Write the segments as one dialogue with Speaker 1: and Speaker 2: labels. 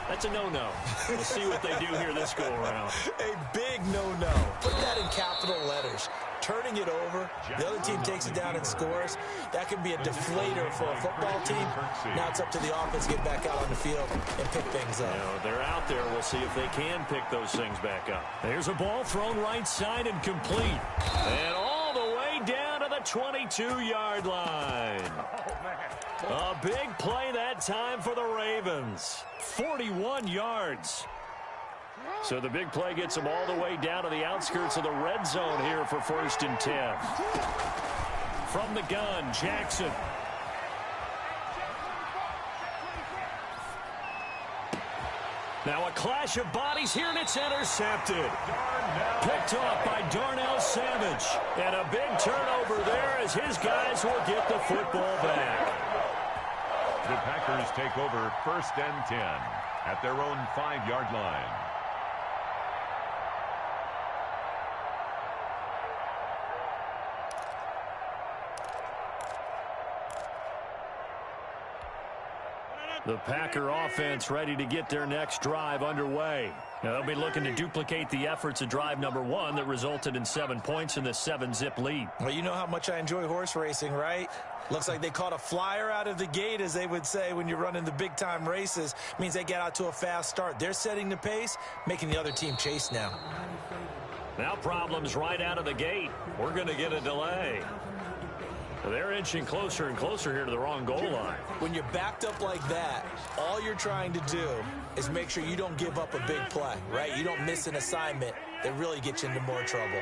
Speaker 1: That's a no-no. We'll see what they do here this go-around.
Speaker 2: A big no-no. Put that in capital letters. Turning it over, the other team takes it down and scores. That can be a deflator for a football team. Now it's up to the offense to get back out on the field and pick things up.
Speaker 1: You know, they're out there. We'll see if they can pick those things back up. There's a ball thrown right side and complete. And all the way down to the 22-yard line. A big play that time for the Ravens. 41 yards. So the big play gets them all the way down to the outskirts of the red zone here for 1st and 10. From the gun, Jackson. Now a clash of bodies here, and it's intercepted. Picked off by Darnell Savage. And a big turnover there as his guys will get the football back.
Speaker 3: The Packers take over 1st and 10 at their own 5-yard line.
Speaker 1: The Packer offense ready to get their next drive underway. Now they'll be looking to duplicate the efforts of drive number 1 that resulted in 7 points in the 7-zip lead.
Speaker 2: Well, you know how much I enjoy horse racing, right? Looks like they caught a flyer out of the gate, as they would say when you're running the big-time races. Means they get out to a fast start. They're setting the pace, making the other team chase now.
Speaker 1: Now problems right out of the gate. We're going to get a delay. They're inching closer and closer here to the wrong goal line.
Speaker 2: When you're backed up like that, all you're trying to do is make sure you don't give up a big play, right? You don't miss an assignment that really gets you into more trouble.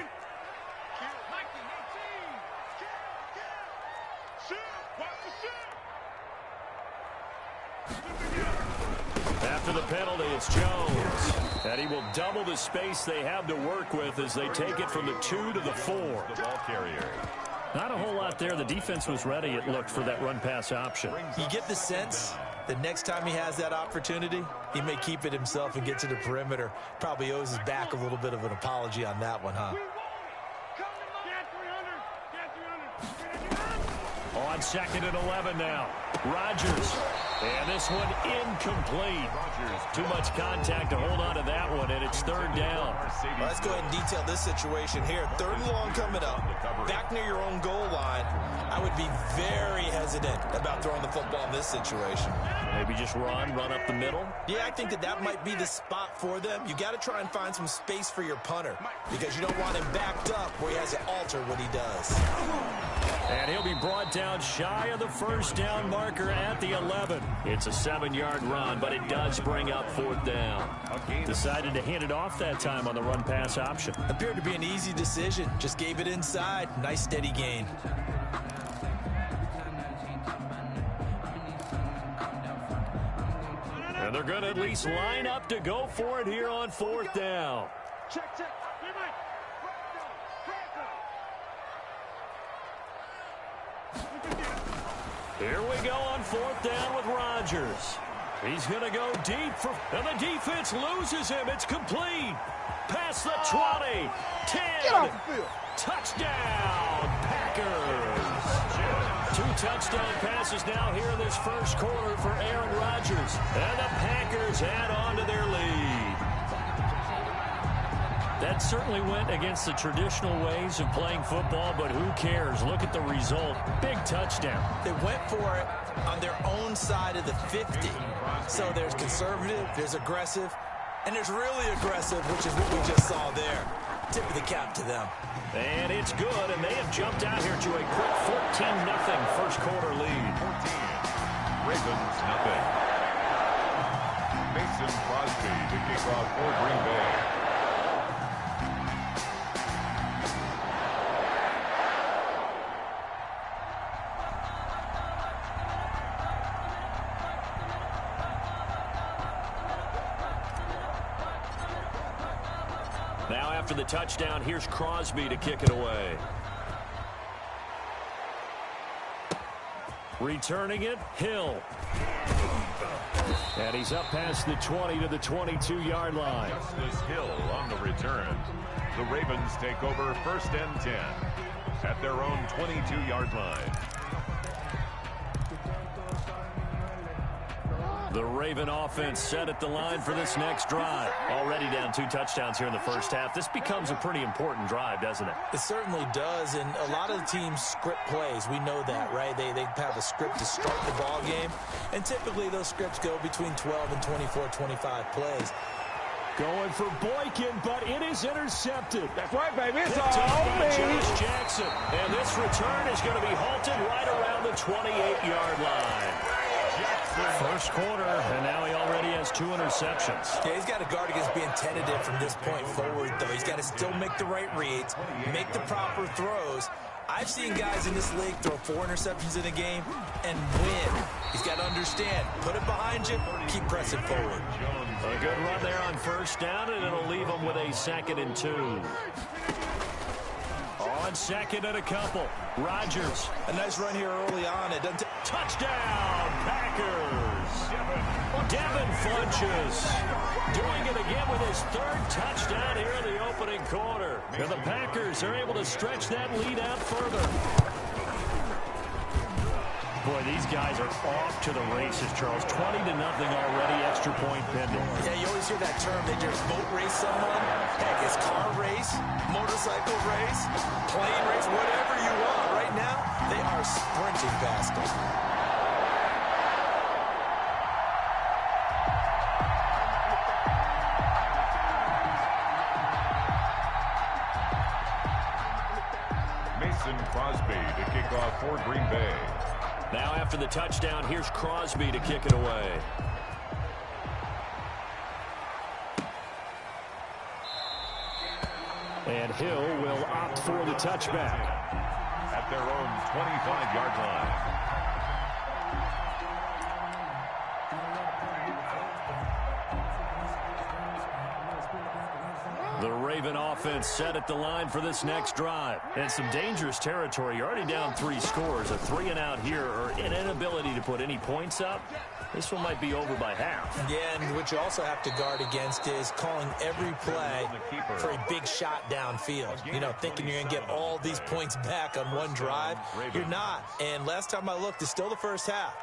Speaker 1: After the penalty, it's Jones. And he will double the space they have to work with as they take it from the 2 to the 4.
Speaker 3: The ball carrier.
Speaker 1: Not a whole lot there. The defense was ready, it looked, for that run-pass option.
Speaker 2: You get the sense that next time he has that opportunity, he may keep it himself and get to the perimeter. Probably owes his back a little bit of an apology on that one, huh?
Speaker 1: On 2nd and 11 now. Rodgers. And this one incomplete. Too much contact to hold on to that one, and it's 3rd down.
Speaker 2: Well, let's go ahead and detail this situation here. 3rd and long coming up. Back near your own goal line. I would be very hesitant about throwing the football in this situation.
Speaker 1: Maybe just run up the middle?
Speaker 2: Yeah, I think that might be the spot for them. You got to try and find some space for your punter because you don't want him backed up where he has to alter what he does.
Speaker 1: And he'll be brought down shy of the 1st down marker at the 11. It's a 7-yard run, but it does bring up 4th down. Decided to hand it off that time on the run-pass option.
Speaker 2: Appeared to be an easy decision. Just gave it inside. Nice steady gain.
Speaker 1: And they're going to at least line up to go for it here on 4th down.
Speaker 4: Check.
Speaker 1: Here we go on 4th down with Rodgers. He's going to go deep, and the defense loses him. It's complete. Past the 20, 10, touchdown, Packers. 2 touchdown passes now here in this 1st quarter for Aaron Rodgers. And the Packers add on to their lead. That certainly went against the traditional ways of playing football, but who cares? Look at the result. Big touchdown.
Speaker 2: They went for it on their own side of the 50. So there's conservative, there's aggressive, and there's really aggressive, which is what we just saw there. Tip of the cap to them.
Speaker 1: And it's good, and they have jumped out here to a quick 14-0 first quarter lead.
Speaker 3: 14. Ravens nothing. Mason Crosby to kick off for Green Bay.
Speaker 1: Now after the touchdown, here's Crosby to kick it away. Returning it, Hill. And he's up past the 20 to the 22-yard line.
Speaker 3: Justice Hill on the return. The Ravens take over 1st and 10 at their own 22-yard line.
Speaker 1: The Raven offense set at the line for this next drive. Already down 2 touchdowns here in the first half. This becomes a pretty important drive, doesn't it?
Speaker 2: It certainly does, and a lot of the teams script plays. We know that, right? They have a script to start the ball game, and typically those scripts go between 12 and 24, 25 plays.
Speaker 1: Going for Boykin, but it is intercepted.
Speaker 4: That's right, baby. It's
Speaker 1: Picked up
Speaker 4: all
Speaker 1: by
Speaker 4: me.
Speaker 1: Josh Jackson. And this return is going to be halted right around the 28-yard line. First quarter, and now he already has 2 interceptions.
Speaker 2: Yeah, he's got to guard against being tentative from this point forward, though. He's got to still make the right reads, make the proper throws. I've seen guys in this league throw 4 interceptions in a game and win. He's got to understand, put it behind you, keep pressing forward.
Speaker 1: A good run there on first down, and it'll leave him with a 2nd and 2. On 2nd and a couple, Rodgers.
Speaker 2: A nice run here early on. It doesn't
Speaker 1: Touchdown, Packers. Devin Funchess doing it again with his 3rd touchdown here in the opening quarter. And the Packers are able to stretch that lead out further. Boy, these guys are off to the races, Charles. 20-0 already, extra point pending.
Speaker 2: Yeah, you always hear that term. They just boat race someone. Heck, it's car race, motorcycle race, plane race, whatever you want. Right now, they are sprinting past them.
Speaker 3: Mason Crosby to kick off for Green Bay.
Speaker 1: Now after the touchdown, here's Crosby to kick it away. And Hill will opt for the touchback.
Speaker 3: At their own 25-yard line.
Speaker 1: The Raven offense set at the line for this next drive. And some dangerous territory. You're already down 3 scores. A 3 and out here, or an inability to put any points up. This one might be over by half.
Speaker 2: Yeah, and what you also have to guard against is calling every play for a big shot downfield. You know, thinking you're going to get all these points back on one drive. You're not. And last time I looked, it's still the first half.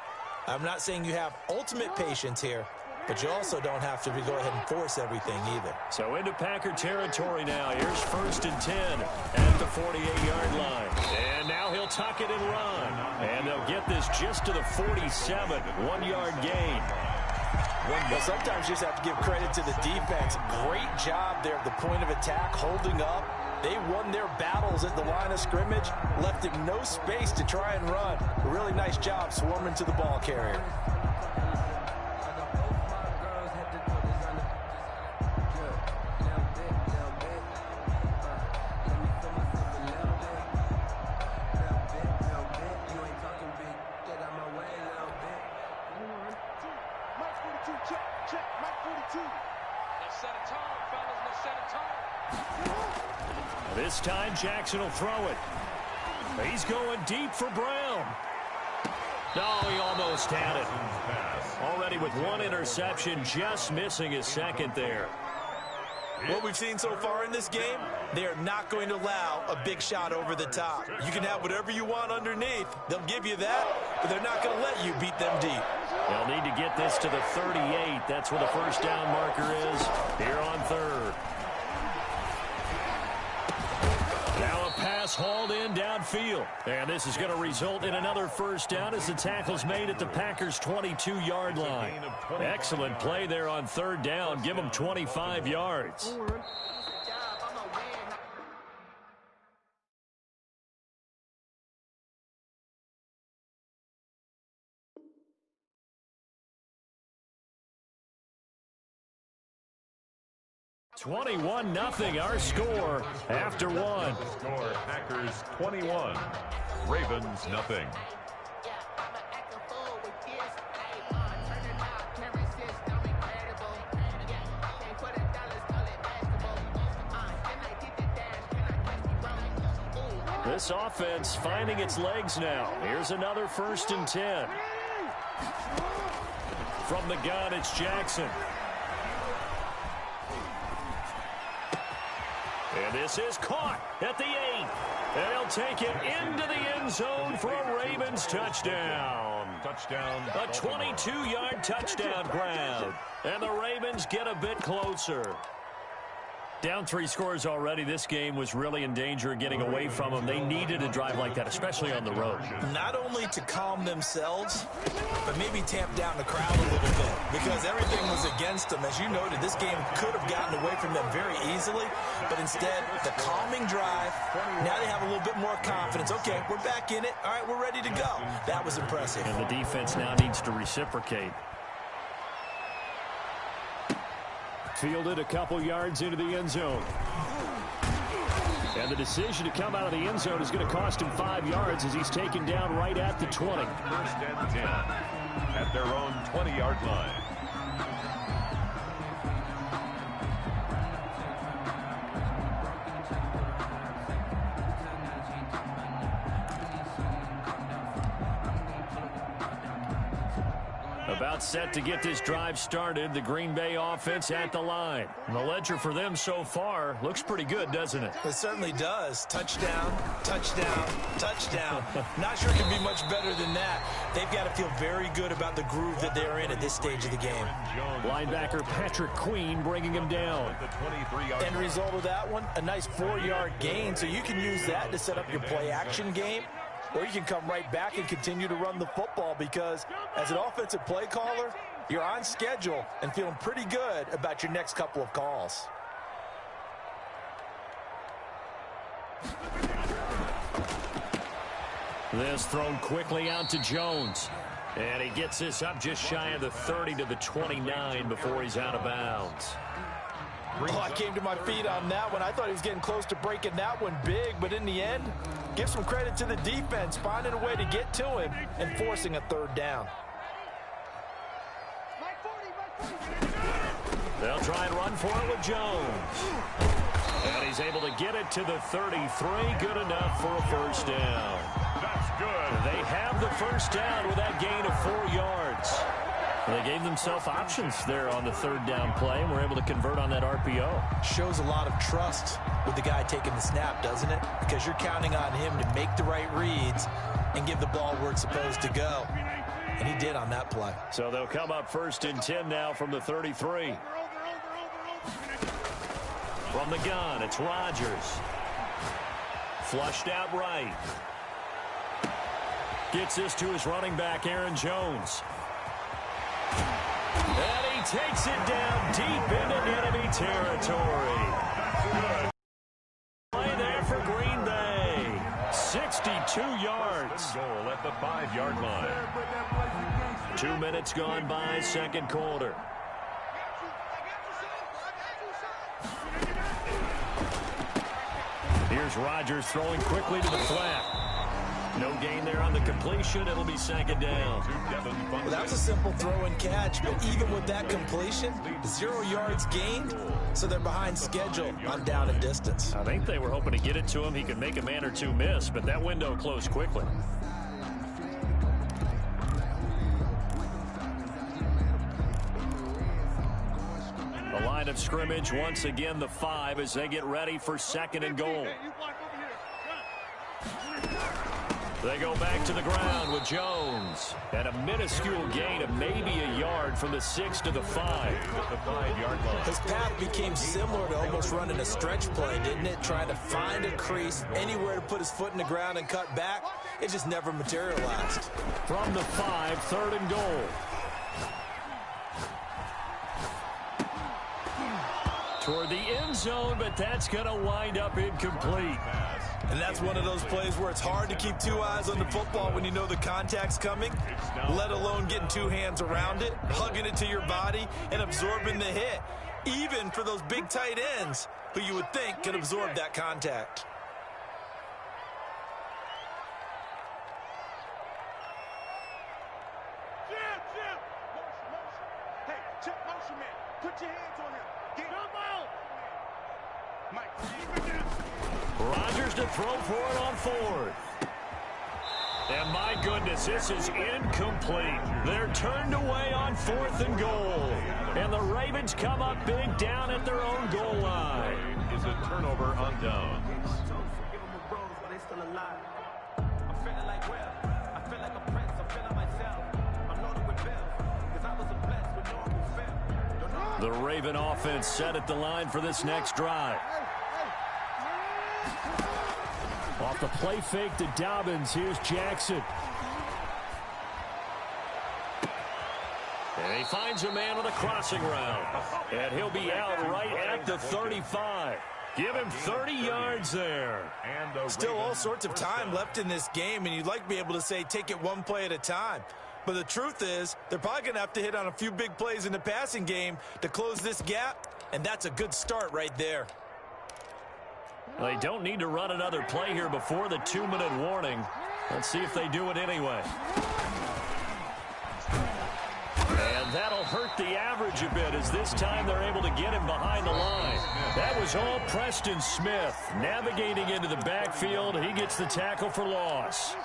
Speaker 2: I'm not saying you have ultimate patience here, but you also don't have to go ahead and force everything either.
Speaker 1: So into Packer territory now. Here's 1st and 10 at the 48-yard line. And now he'll tuck it and run. And they'll get this just to the 47. 1-yard gain.
Speaker 2: Well, sometimes you just have to give credit to the defense. Great job there at the point of attack, holding up. They won their battles at the line of scrimmage, left him no space to try and run. A really nice job swarming to the ball carrier.
Speaker 1: This time Jackson will throw it. He's going deep for Brown. No, he almost had it. Already with 1 interception, just missing his 2nd there.
Speaker 2: What we've seen so far in this game, they are not going to allow a big shot over the top. You can have whatever you want underneath. They'll give you that, but they're not going to let you beat them deep.
Speaker 1: They'll need to get this to the 38. That's where the first down marker is here on 3rd. Now a pass hauled in downfield. And this is going to result in another first down as the tackle's made at the Packers' 22-yard line. Excellent play there on 3rd down. Give them 25 yards. 21-0 our score after 1.
Speaker 3: Score Packers 21, Ravens nothing.
Speaker 1: This offense finding its legs now. Here's another 1st and 10. From the gun, it's Jackson. And this is caught at the 8. And they'll take it into the end zone for a Ravens touchdown.
Speaker 3: Touchdown.
Speaker 1: A 22-yard touchdown grab. And the Ravens get a bit closer. Down 3 scores already. This game was really in danger of getting away from them. They needed a drive like that, especially on the road.
Speaker 2: Not only to calm themselves, but maybe tamp down the crowd a little bit, because everything was against them. As you noted, this game could have gotten away from them very easily, but instead, the calming drive, now they have a little bit more confidence. Okay, we're back in it. All right, we're ready to go. That was impressive.
Speaker 1: And the defense now needs to reciprocate. Fielded a couple yards into the end zone. And the decision to come out of the end zone is going to cost him 5 yards as he's taken down right at the 20.
Speaker 3: First and 10 at their own 20-yard line.
Speaker 1: About set to get this drive started. The Green Bay offense at the line. And the ledger for them so far looks pretty good, doesn't it?
Speaker 2: It certainly does. Touchdown, touchdown, touchdown. Not sure it can be much better than that. They've got to feel very good about the groove that they're in at this stage of the game.
Speaker 1: Linebacker Patrick Queen bringing him down.
Speaker 2: End result of that one, a nice 4-yard gain, so you can use that to set up your play-action game. Or you can come right back and continue to run the football, because as an offensive play caller, you're on schedule and feeling pretty good about your next couple of calls.
Speaker 1: This thrown quickly out to Jones. And he gets this up just shy of the 30 to the 29 before he's out of bounds.
Speaker 2: Oh, I came to my feet on that one. I thought he was getting close to breaking that one big, but in the end, give some credit to the defense, finding a way to get to him and forcing a 3rd down.
Speaker 1: They'll try and run for it with Jones. And he's able to get it to the 33. Good enough for a 1st down.
Speaker 3: That's good.
Speaker 1: They have the 1st down with that gain of 4 yards. They gave themselves options there on the 3rd down play, and were able to convert on that RPO.
Speaker 2: Shows a lot of trust with the guy taking the snap, doesn't it? Because you're counting on him to make the right reads and give the ball where it's supposed to go. And he did on that play.
Speaker 1: So they'll come up 1st and 10 now from the 33. From the gun, it's Rodgers. Flushed out right. Gets this to his running back, Aaron Jones. And he takes it down deep into enemy territory. Play there for Green Bay. 62 yards.
Speaker 3: Goal at the 5-yard line.
Speaker 1: 2 minutes gone by, 2nd quarter. Here's Rodgers throwing quickly to the flat. No gain there on the completion. It'll be 2nd down.
Speaker 2: Well, that was a simple throw and catch, but even with that completion, 0 yards gained, so they're behind schedule on down and distance.
Speaker 1: I think they were hoping to get it to him. He could make a man or two miss, but that window closed quickly. The line of scrimmage, once again, the 5 as they get ready for 2nd and goal. They go back to the ground with Jones. And a minuscule gain of maybe a yard from the 6 to the 5.
Speaker 3: The 5-yard line.
Speaker 2: His path became similar to almost running a stretch play, didn't it? Trying to find a crease, anywhere to put his foot in the ground and cut back. It just never materialized.
Speaker 1: From the 5, 3rd and goal. Toward the end zone, but that's going to wind up incomplete.
Speaker 2: And that's one of those plays where it's hard to keep 2 eyes on the football when you know the contact's coming, let alone getting 2 hands around it, hugging it to your body, and absorbing the hit, even for those big tight ends who you would think can absorb that contact.
Speaker 4: Jim! Motion. Hey, check motion, man. Put your hands on him. Get him out. Mike, keep it down.
Speaker 1: Rodgers to throw for it on 4th. And my goodness, this is incomplete. They're turned away on 4th and goal. And the Ravens come up big down at their own goal line.
Speaker 3: Is a turnover on downs.
Speaker 5: I'm feeling like Will. I feel like a prince. I'm feeling myself.
Speaker 1: The Raven offense set at the line for this next drive. Off the play fake to Dobbins, here's Jackson. And he finds a man on the crossing route. And he'll be out right at the 35. Give him 30 yards there.
Speaker 2: Still all sorts of time left in this game, and you'd like to be able to say take it one play at a time. But the truth is, they're probably going to have to hit on a few big plays in the passing game to close this gap, and that's a good start right there.
Speaker 1: They don't need to run another play here before the 2-minute warning. Let's see if they do it anyway. And that'll hurt the average a bit as this time they're able to get him behind the line. That was all Preston Smith navigating into the backfield. He gets the tackle for loss.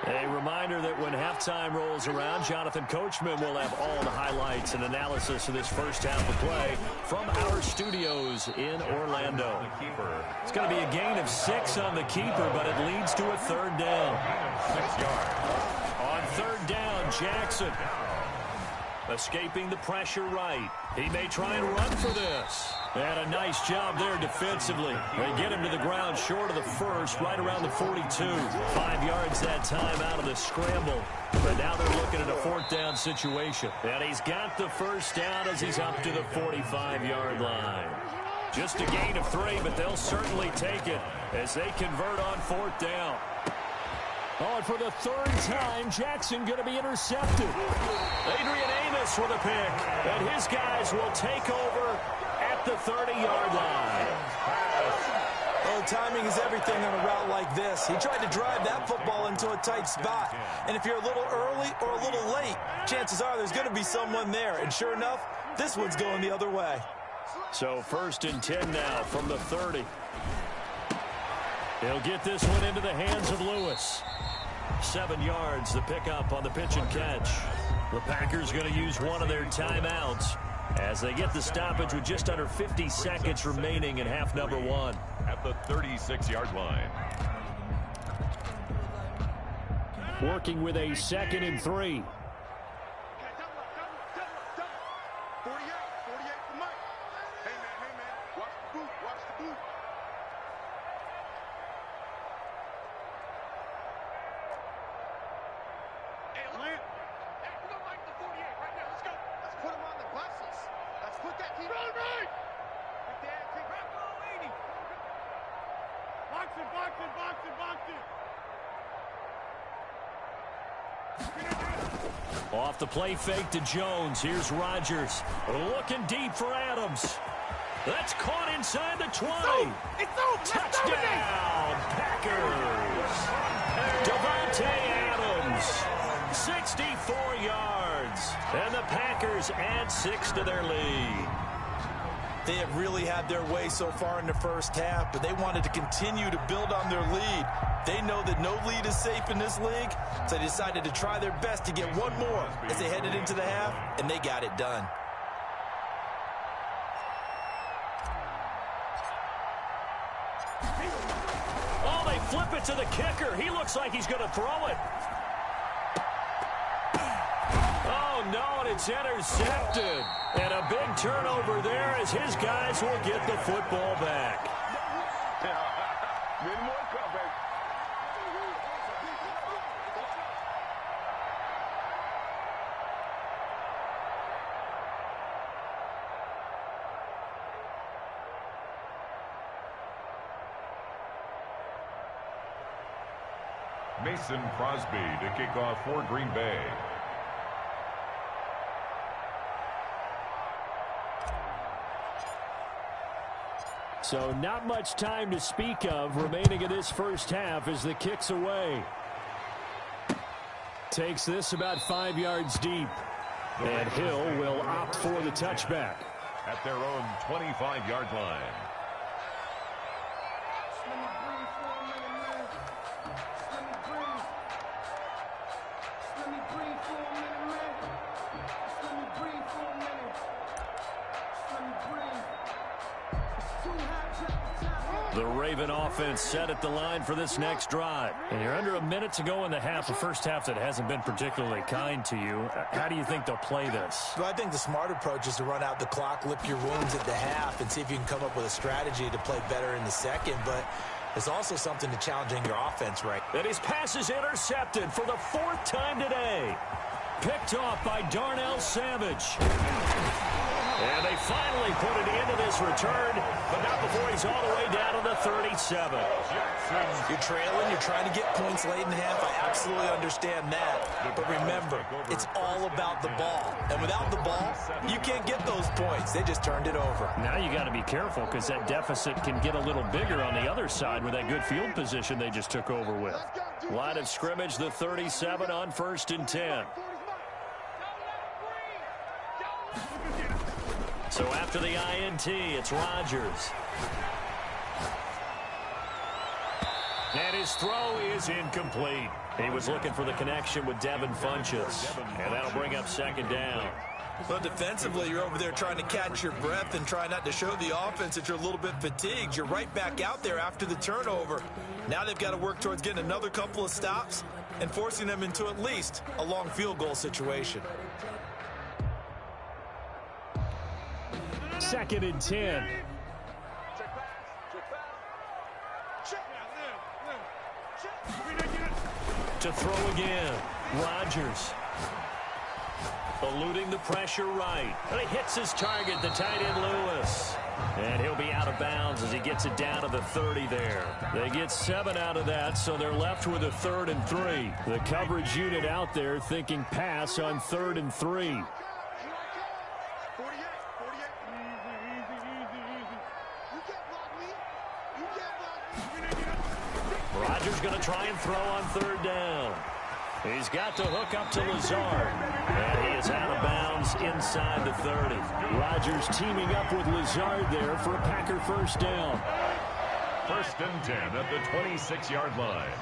Speaker 1: A reminder that when halftime rolls around, Jonathan Coachman will have all the highlights and analysis of this first half of play from our studios in Orlando. It's going to be a gain of 6 on the keeper, but it leads to a third down.
Speaker 3: 6 yards.
Speaker 1: On third down, Jackson escaping the pressure right. He may try and run for this. And a nice job there defensively. They get him to the ground short of the first, right around the 42. 5 yards that time out of the scramble. But now they're looking at a fourth down situation. And he's got the first down as he's up to the 45-yard line. Just a gain of 3, but they'll certainly take it as they convert on fourth down. Oh, and for the third time, Jackson going to be intercepted. Adrian Amos with a pick. And his guys will take over at the 30-yard line.
Speaker 2: Oh, timing is everything on a route like this. He tried to drive that football into a tight spot. And if you're a little early or a little late, chances are there's going to be someone there. And sure enough, this one's going the other way.
Speaker 1: So 1st and 10 now from the 30. He'll get this one into the hands of Lewis. 7 yards, the pickup on the pitch and catch. The Packers going to use one of their timeouts as they get the stoppage with just under 50 seconds remaining in half number 1.
Speaker 3: At the 36-yard line.
Speaker 1: Working with a 2nd and 3.
Speaker 4: 48 for Mike. Hey, man, watch the boot. Hey, Lance. Hey, we don't like the 48 right now. Let's go. Let's put him on the buses. Let's put that team on right. Big Dad, take Bravo 80. Box it.
Speaker 1: Off the play fake to Jones. Here's Rodgers. Looking deep for Adams. That's caught inside the 20.
Speaker 4: It's over.
Speaker 1: Touchdown, Packers. Devontae Adams, 64 yards. And the Packers add 6 to their lead.
Speaker 2: They have really had their way so far in the first half, but they wanted to continue to build on their lead. They know that no lead is safe in this league, so they decided to try their best to get one more as they headed into the half, and they got it done.
Speaker 1: Oh, they flip it to the kicker. He looks like he's going to throw it. Oh, no, and it's intercepted. And a big turnover there as his guys will get the football back.
Speaker 3: Mason Crosby to kick off for Green Bay.
Speaker 1: So not much time to speak of remaining in this first half as the kick's away. Takes this about 5 yards deep. And Hill will opt for the touchback.
Speaker 3: At their own 25-yard line.
Speaker 1: The Raven offense set at the line for this next drive. And you're under a minute to go in the half, a first half that hasn't been particularly kind to you. How do you think they'll play this?
Speaker 2: Well, I think the smart approach is to run out the clock, lick your wounds at the half, and see if you can come up with a strategy to play better in the second. But there's also something to challenging your offense, right?
Speaker 1: And his pass is intercepted for the 4th time today. Picked off by Darnell Savage. And they finally put an end to this return, but not before he's all the way down to the 37.
Speaker 2: You're trailing, you're trying to get points late in the half. I absolutely understand that. But remember, it's all about the ball. And without the ball, you can't get those points. They just turned it over.
Speaker 1: Now you got to be careful because that deficit can get a little bigger on the other side with that good field position they just took over with. Line of scrimmage, the 37 on 1st and 10. So after the INT, it's Rodgers. And his throw is incomplete. He was looking for the connection with Devin Funchess. And that'll bring up 2nd down.
Speaker 2: Well, defensively, you're over there trying to catch your breath and try not to show the offense that you're a little bit fatigued. You're right back out there after the turnover. Now they've got to work towards getting another couple of stops and forcing them into at least a long field goal situation.
Speaker 1: 2nd and 10. To throw again. Rodgers. Eluding the pressure right. And he hits his target, the tight end Lewis. And he'll be out of bounds as he gets it down to the 30 there. They get 7 out of that, so they're left with a 3rd and 3. The coverage unit out there thinking pass on 3rd and 3. Rodgers going to try and throw on 3rd down. He's got the hook up to Lazard. And he is out of bounds inside the 30. Rodgers teaming up with Lazard there for a Packer 1st down.
Speaker 3: 1st and 10 at the 26-yard line.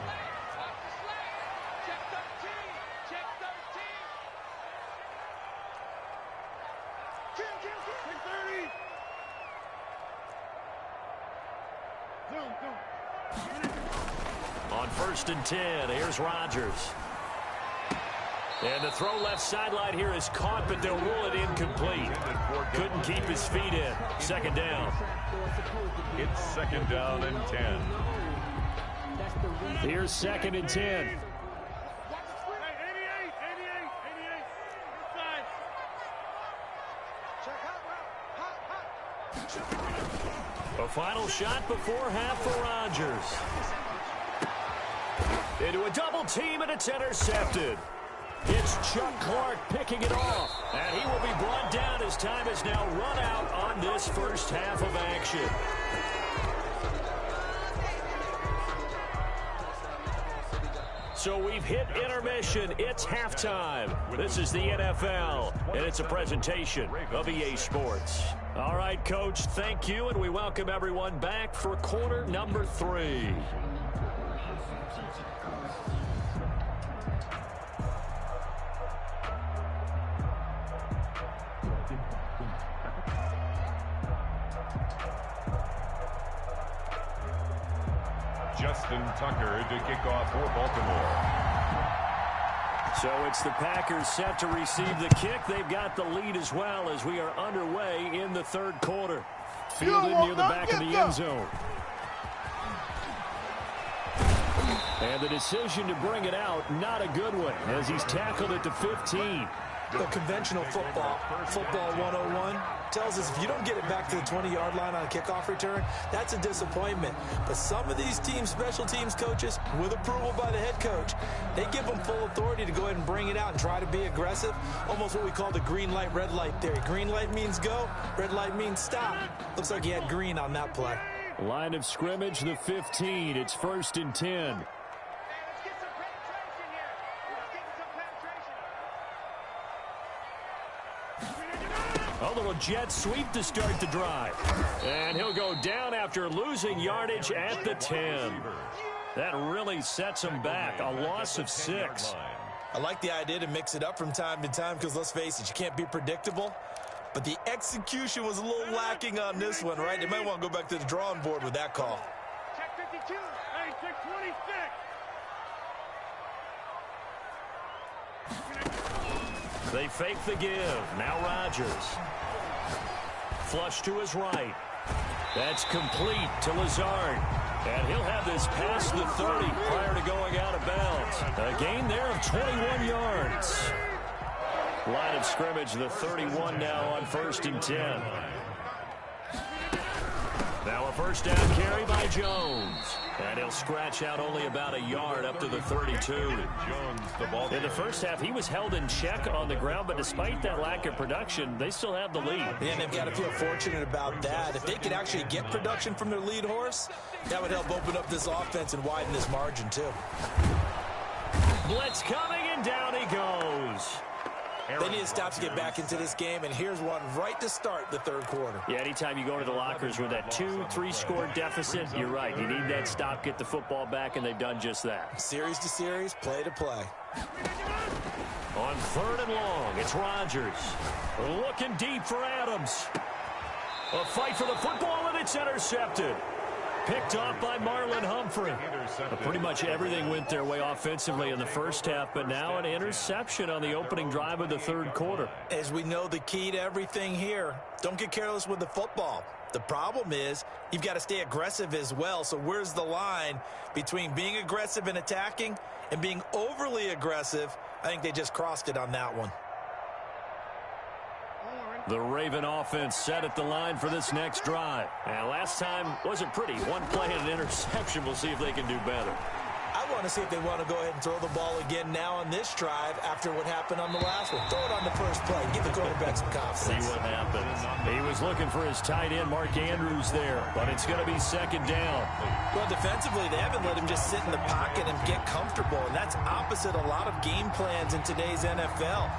Speaker 1: On 1st and 10, here's Rodgers. And the throw left sideline here is caught, but they'll rule it incomplete. Couldn't keep his feet in. 2nd down.
Speaker 3: It's 2nd down and 10.
Speaker 1: Here's 2nd and 10. A final shot before half for Rodgers. Into a double team, and it's intercepted. It's Chuck Clark picking it off. And he will be brought down as time is now run out on this 1st half of action. So we've hit intermission. It's halftime. This is the NFL, and it's a presentation of EA Sports. All right, Coach, thank you, and we welcome everyone back for quarter number 3.
Speaker 3: Justin Tucker to kick off for Baltimore.
Speaker 1: So it's the Packers set to receive the kick. They've got the lead as well as we are underway in the 3rd quarter. Fielded near the back of the end zone. And the decision to bring it out, not a good one, as he's tackled at the 15.
Speaker 2: The conventional football 101, tells us if you don't get it back to the 20-yard line on a kickoff return, that's a disappointment. But some of these teams, special teams coaches, with approval by the head coach, they give them full authority to go ahead and bring it out and try to be aggressive, almost what we call the green light, red light theory. Green light means go, red light means stop. Looks like he had green on that play.
Speaker 1: Line of scrimmage, the 15. It's 1st and 10. A little jet sweep to start the drive. And he'll go down after losing yardage at the 10. That really sets him back. A loss of 6.
Speaker 2: I like the idea to mix it up from time to time because, let's face it, you can't be predictable. But the execution was a little lacking on this one, right? They might want to go back to the drawing board with that call.
Speaker 4: 22. Hey, 626.
Speaker 1: They fake the give. Now Rodgers. Flush to his right. That's complete to Lazard. And he'll have this past the 30 prior to going out of bounds. A gain there of 21 yards. Line of scrimmage, the 31 now on 1st and 10. Now a first down carry by Jones. And he'll scratch out only about a yard up to the 32. In the first half, he was held in check on the ground, but despite that lack of production, they still have the lead.
Speaker 2: And they've got to feel fortunate about that. If they could actually get production from their lead horse, that would help open up this offense and widen this margin too.
Speaker 1: Blitz coming, and down he goes.
Speaker 2: They need to stop to get back into this game, and here's one right to start the third quarter.
Speaker 1: Yeah, anytime you go to the lockers with that 2-3 score deficit, you're right. You need that stop, get the football back, and they've done just that.
Speaker 2: Series to series, play to play.
Speaker 1: On 3rd and long, it's Rodgers. Looking deep for Adams. A fight for the football, and it's intercepted. Picked off by Marlon Humphrey. Pretty much everything went their way offensively in the first half, but now an interception on the opening drive of the third quarter.
Speaker 2: As we know, the key to everything here, don't get careless with the football. The problem is you've got to stay aggressive as well. So where's the line between being aggressive and attacking and being overly aggressive? I think they just crossed it on that one.
Speaker 1: The Raven offense set at the line for this next drive. And last time wasn't pretty. One play and an interception. We'll see if they can do better.
Speaker 2: I want to see if they want to go ahead and throw the ball again now on this drive after what happened on the last one. Throw it on the first play. Give the quarterback some confidence.
Speaker 1: See what happens. He was looking for his tight end, Mark Andrews, there. But it's going to be 2nd down.
Speaker 2: Well, defensively, they haven't let him just sit in the pocket and get comfortable. And that's opposite a lot of game plans in today's NFL.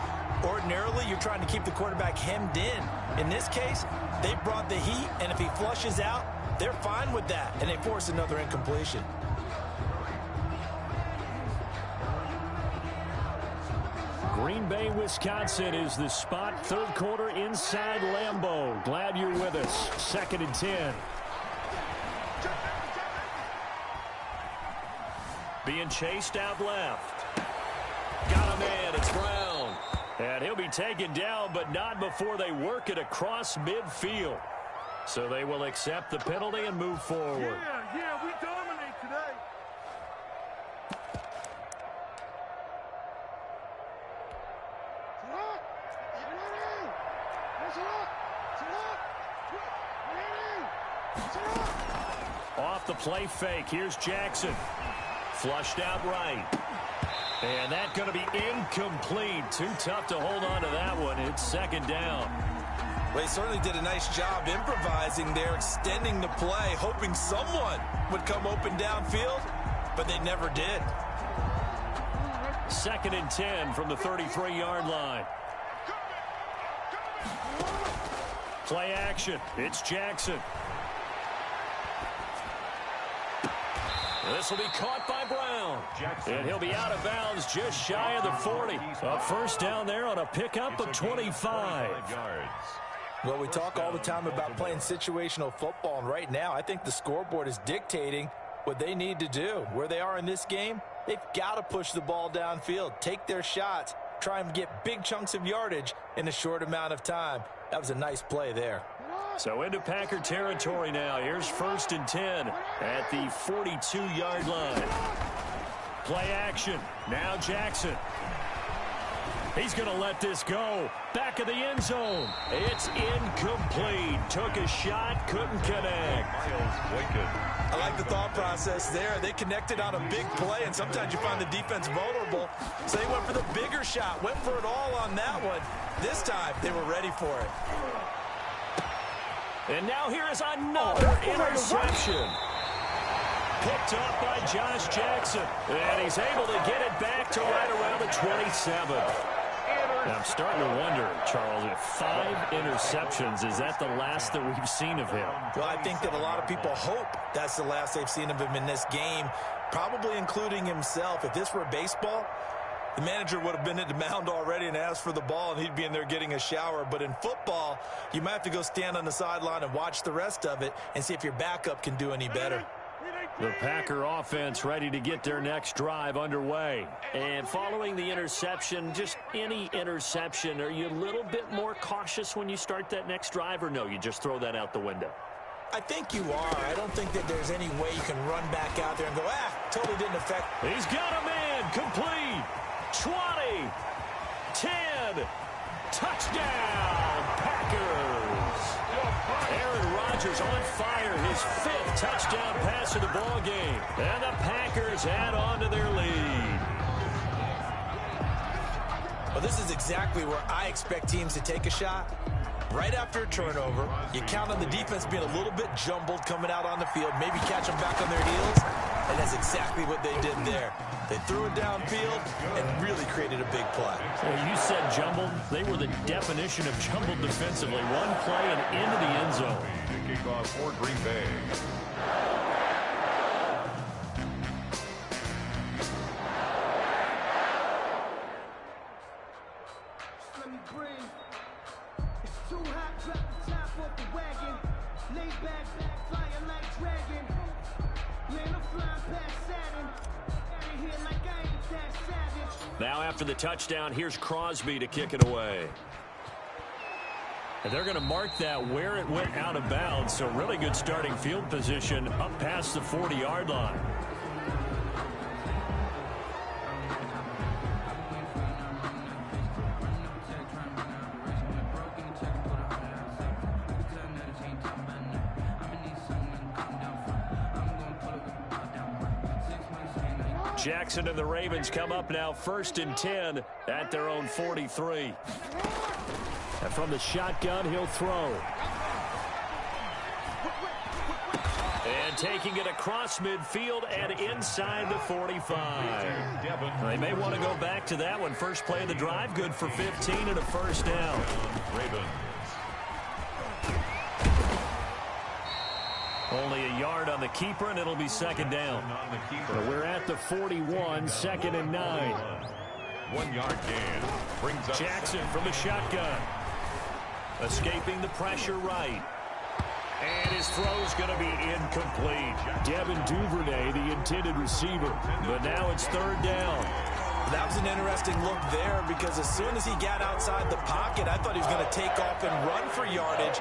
Speaker 2: Ordinarily, you're trying to keep the quarterback hemmed in. In this case, they brought the heat, and if he flushes out, they're fine with that, and they force another incompletion.
Speaker 1: Green Bay, Wisconsin is the spot. Third quarter inside Lambeau. Glad you're with us. 2nd and 10. Being chased out left. Got a man. It's Brown. And he'll be taken down, but not before they work it across midfield. So they will accept the penalty and move forward.
Speaker 4: Yeah, we dominate today.
Speaker 1: Off the play fake. Here's Jackson. Flushed out right. And that's going to be incomplete. Too tough to hold on to that one. It's 2nd down.
Speaker 2: Well, they certainly did a nice job improvising there, extending the play, hoping someone would come open downfield, but they never did.
Speaker 1: 2nd and 10 from the 33-yard line. Play action. It's Jackson. This will be caught by Brown. And he'll be out of bounds just shy of the 40. A first down there on a pickup of 25.
Speaker 2: Well, we talk all the time about playing situational football, and right now I think the scoreboard is dictating what they need to do. Where they are in this game, they've got to push the ball downfield, take their shots, try and get big chunks of yardage in a short amount of time. That was a nice play there.
Speaker 1: So into Packer territory now. Here's 1st and 10 at the 42-yard line. Play action. Now Jackson. He's going to let this go. Back of the end zone. It's incomplete. Took a shot, couldn't connect.
Speaker 2: I like the thought process there. They connected on a big play, and sometimes you find the defense vulnerable. So they went for the bigger shot, went for it all on that one. This time, they were ready for it.
Speaker 1: And now here is another interception. Picked up by Josh Jackson. And he's able to get it back to right around the 27. Now I'm starting to wonder, Charles, if 5 interceptions, is that the last that we've seen of him?
Speaker 2: Well, I think that a lot of people hope that's the last they've seen of him in this game, probably including himself. If this were baseball, the manager would have been at the mound already and asked for the ball, and he'd be in there getting a shower. But in football, you might have to go stand on the sideline and watch the rest of it and see if your backup can do any better.
Speaker 1: The Packer offense ready to get their next drive underway. And following the interception, just any interception, are you a little bit more cautious when you start that next drive, or no, you just throw that out the window?
Speaker 2: I think you are. I don't think that there's any way you can run back out there and go, totally didn't affect.
Speaker 1: He's got a man, complete, 20, 10, touchdown, Packers. Aaron Rodgers on fire, his 5th touchdown pass of the ball game. And the Packers add on to their lead.
Speaker 2: Well, this is exactly where I expect teams to take a shot. Right after a turnover, you count on the defense being a little bit jumbled coming out on the field, maybe catch them back on their heels, and that's exactly what they did there. They threw it downfield and really created a big play.
Speaker 1: Well, you said jumbled. They were the definition of jumbled defensively. One play and into the end zone.
Speaker 3: The kickoff for Green Bay.
Speaker 4: Let me breathe. It's too hot, drop the top off the wagon. Lay back, flying like dragon. Man, I'm flying past Saturn. Out of here like I ain't that savage.
Speaker 1: Now after the touchdown, here's Crosby to kick it away. And they're going to mark that where it went out of bounds, so really good starting field position up past the 40-yard line. Jackson and the Ravens come up now 1st and 10 at their own 43. And from the shotgun, he'll throw. And taking it across midfield and inside the 45. They may want to go back to that one. First play of the drive, good for 15 and a first down.
Speaker 3: Ravens.
Speaker 1: Only a yard on the keeper, and it'll be 2nd down. But we're at the 41, 2nd and 9.
Speaker 3: 1 yard gain. Brings up
Speaker 1: Jackson from the shotgun. Escaping the pressure right. And his throw's going to be incomplete. Devin Duvernay, the intended receiver. But now it's 3rd down.
Speaker 2: That was an interesting look there because as soon as he got outside the pocket, I thought he was going to take off and run for yardage.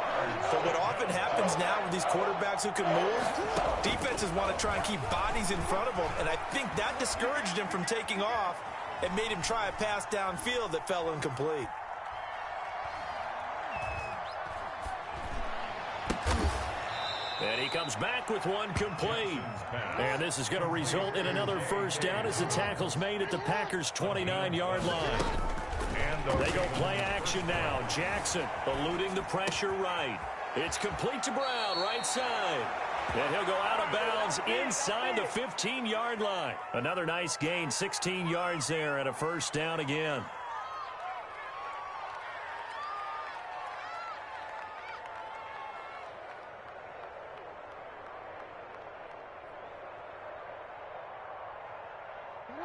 Speaker 2: But what often happens now with these quarterbacks who can move, defenses want to try and keep bodies in front of them. And I think that discouraged him from taking off and made him try a pass downfield that fell incomplete.
Speaker 1: And he comes back with one complete. And this is going to result in another first down as the tackle's made at the Packers' 29-yard line. They go play action now. Jackson eluding the pressure right. It's complete to Brown, right side. And he'll go out of bounds inside the 15-yard line. Another nice gain, 16 yards there and a first down again.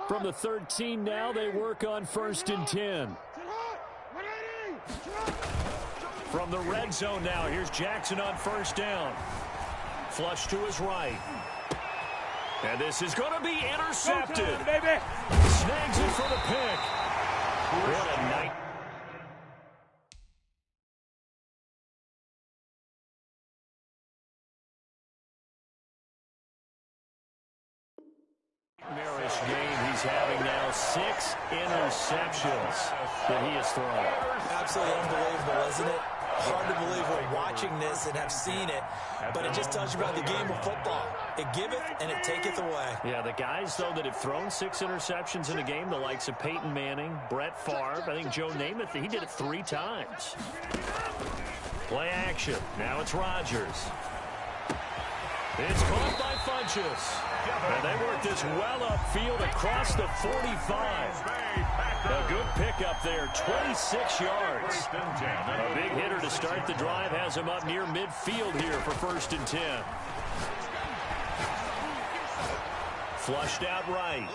Speaker 1: From the 13 now, they work on 1st and 10. From the red zone now, here's Jackson on 1st down. Flush to his right. And this is going to be intercepted. Snags it for the pick. What a night. Game he's having now 6 interceptions that he has thrown.
Speaker 2: Absolutely unbelievable, isn't it? Hard to believe we're watching this and have seen it, but it just tells you about the game of football. It giveth and it taketh away.
Speaker 1: Yeah, the guys, though, that have thrown 6 interceptions in a game, the likes of Peyton Manning, Brett Favre, I think Joe Namath, he did it 3 times. Play action. Now it's Rodgers. It's caught by Funchess. And they work this well upfield across the 45. A good pickup there, 26 yards. A big hitter to start the drive has him up near midfield here for 1st and 10. Flushed out right.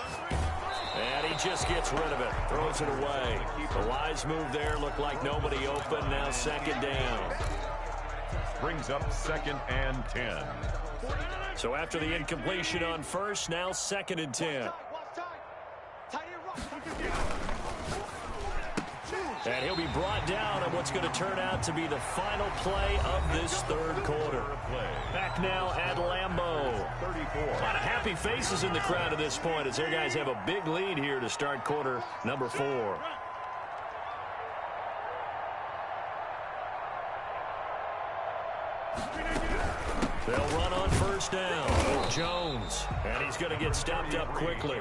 Speaker 1: And he just gets rid of it, throws it away. The wise move there, looked like nobody open, now 2nd down.
Speaker 3: brings up 2nd and 10.
Speaker 1: So after the incompletion on first, now 2nd and 10. And he'll be brought down on what's going to turn out to be the final play of this third quarter. Back now at Lambeau. A lot of happy faces in the crowd at this point as their guys have a big lead here to start quarter number 4. They'll run on first down. Jones. And he's going to get stopped up quickly.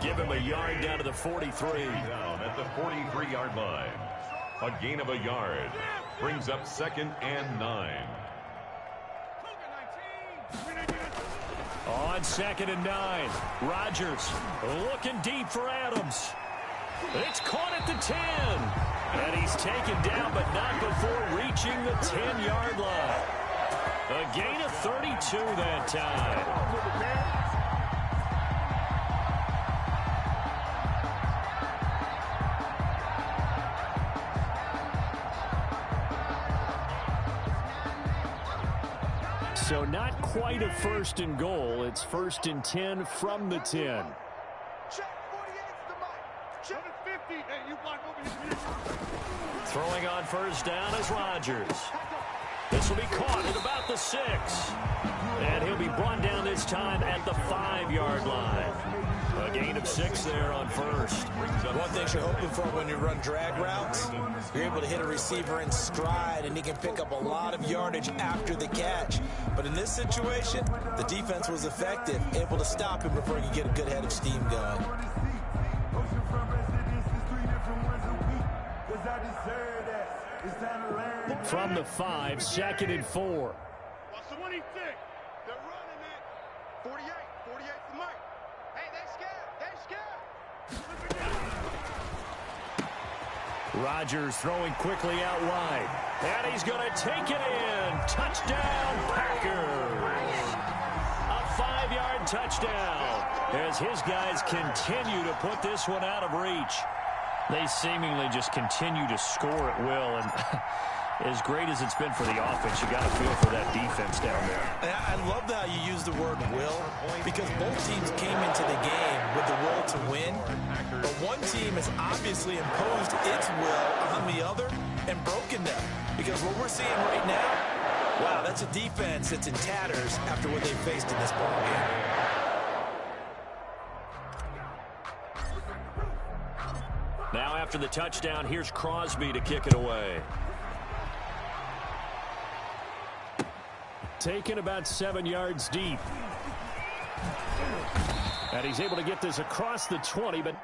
Speaker 1: Give him a yard down to the 43.
Speaker 3: Down at the 43-yard line. A gain of a yard. Brings up 2nd and 9.
Speaker 1: On 2nd and 9. Rodgers looking deep for Adams. It's caught at the 10. And he's taken down, but not before reaching the 10-yard line. A gain of 32 that time. So not quite a 1st and goal. It's 1st and 10 from the 10. Throwing on first down is Rodgers. This will be caught at about the 6. And he'll be brought down this time at the 5-yard line. A gain of 6 there on first.
Speaker 2: One thing you're hoping for when you run drag routes, you're able to hit a receiver in stride, and he can pick up a lot of yardage after the catch. But in this situation, the defense was effective, able to stop him before he could get a good head of steam going.
Speaker 1: From the 5, 2nd and 4.
Speaker 4: So what do you think? They're running it. 48 for Mike. Hey, they're scared.
Speaker 1: Rodgers throwing quickly out wide. And he's going to take it in. Touchdown, Packers. A 5-yard touchdown as his guys continue to put this one out of reach. They seemingly just continue to score at will, and as great as it's been for the offense, you got to feel for that defense down there.
Speaker 2: I love how you use the word will, because both teams came into the game with the will to win, but one team has obviously imposed its will on the other and broken them, because what we're seeing right now, wow, that's a defense that's in tatters after what they faced in this ballgame.
Speaker 1: Now after the touchdown, here's Crosby to kick it away. Taken about 7 yards deep. And he's able to get this across the 20, but